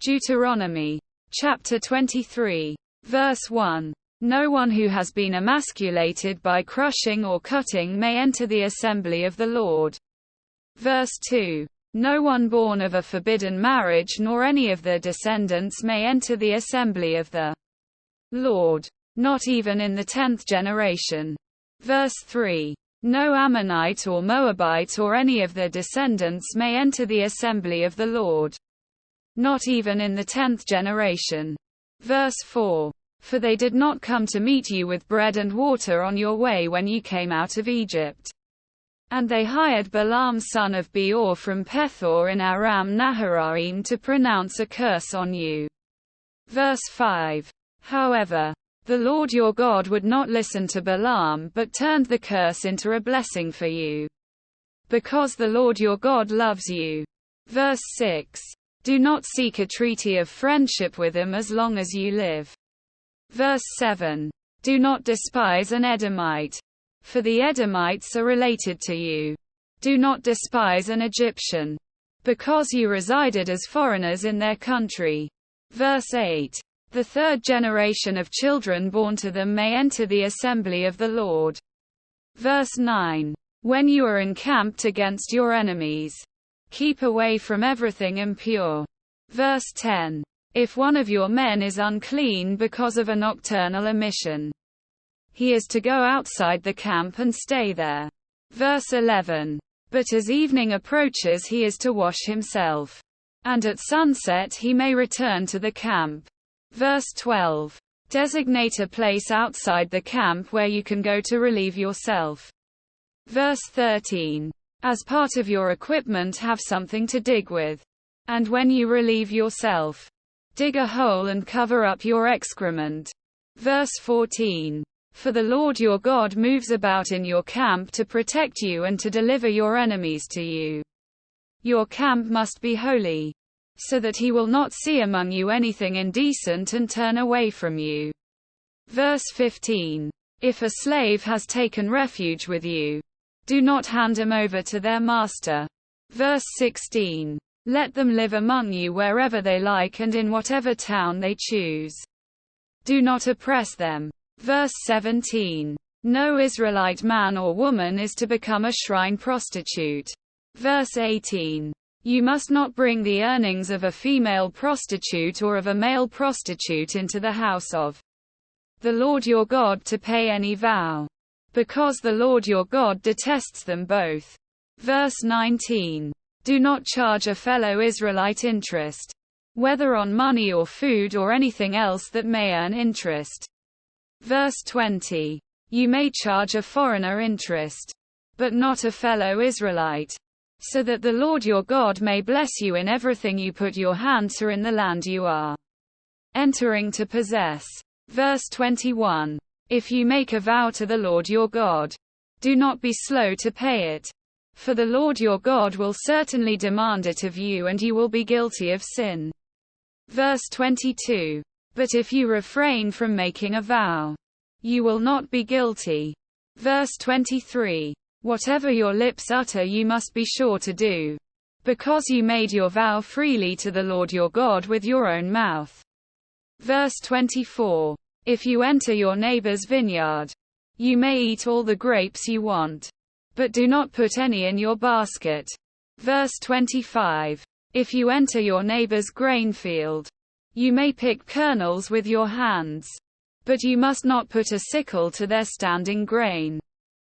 Deuteronomy. Chapter 23. Verse 1. No one who has been emasculated by crushing or cutting may enter the assembly of the Lord. Verse 2. No one born of a forbidden marriage nor any of their descendants may enter the assembly of the Lord, not even in the 10th generation. Verse 3. No Ammonite or Moabite or any of their descendants may enter the assembly of the Lord, not even in the 10th generation. Verse 4. For they did not come to meet you with bread and water on your way when you came out of Egypt. And they hired Balaam son of Beor from Pethor in Aram Naharaim to pronounce a curse on you. Verse 5. However, the Lord your God would not listen to Balaam but turned the curse into a blessing for you, because the Lord your God loves you. Verse 6. Do not seek a treaty of friendship with him as long as you live. Verse 7. Do not despise an Edomite, for the Edomites are related to you. Do not despise an Egyptian, because you resided as foreigners in their country. Verse 8. The third generation of children born to them may enter the assembly of the Lord. Verse 9. When you are encamped against your enemies, keep away from everything impure. Verse 10. If one of your men is unclean because of a nocturnal emission, he is to go outside the camp and stay there. Verse 11. But as evening approaches he is to wash himself, and at sunset he may return to the camp. Verse 12. Designate a place outside the camp where you can go to relieve yourself. Verse 13. As part of your equipment have something to dig with. And when you relieve yourself, dig a hole and cover up your excrement. Verse 14. For the Lord your God moves about in your camp to protect you and to deliver your enemies to you. Your camp must be holy, so that he will not see among you anything indecent and turn away from you. Verse 15. If a slave has taken refuge with you, do not hand him over to their master. Verse 16. Let them live among you wherever they like and in whatever town they choose. Do not oppress them. Verse 17. No Israelite man or woman is to become a shrine prostitute. Verse 18. You must not bring the earnings of a female prostitute or of a male prostitute into the house of the Lord your God to pay any vow, because the Lord your God detests them both. Verse 19. Do not charge a fellow Israelite interest, whether on money or food or anything else that may earn interest. Verse 20. You may charge a foreigner interest, but not a fellow Israelite, so that the Lord your God may bless you in everything you put your hand to in the land you are entering to possess. Verse 21. If you make a vow to the Lord your God, do not be slow to pay it, for the Lord your God will certainly demand it of you and you will be guilty of sin. Verse 22. But if you refrain from making a vow, you will not be guilty. Verse 23. Whatever your lips utter you must be sure to do, because you made your vow freely to the Lord your God with your own mouth. Verse 24. If you enter your neighbor's vineyard, you may eat all the grapes you want, but do not put any in your basket. Verse 25. If you enter your neighbor's grain field, you may pick kernels with your hands, but you must not put a sickle to their standing grain.